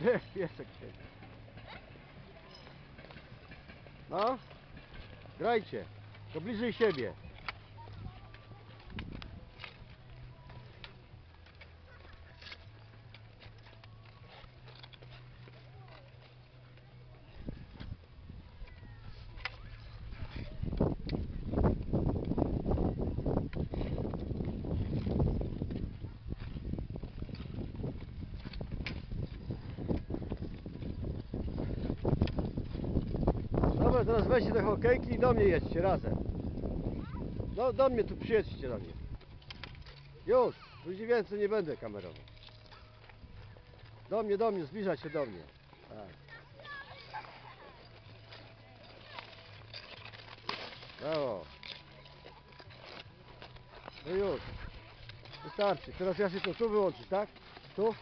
Gdzie piesek siedzi? No, grajcie, to bliżej siebie. Dobra, teraz weźcie te hokejki i do mnie jedźcie razem. No do mnie tu przyjedźcie do mnie. Już, później więcej nie będę kamerował. Do mnie, zbliżać się do mnie. Tak. Brawo. No już. Wystarczy. Teraz ja się to tu wyłączyć, tak? Tu?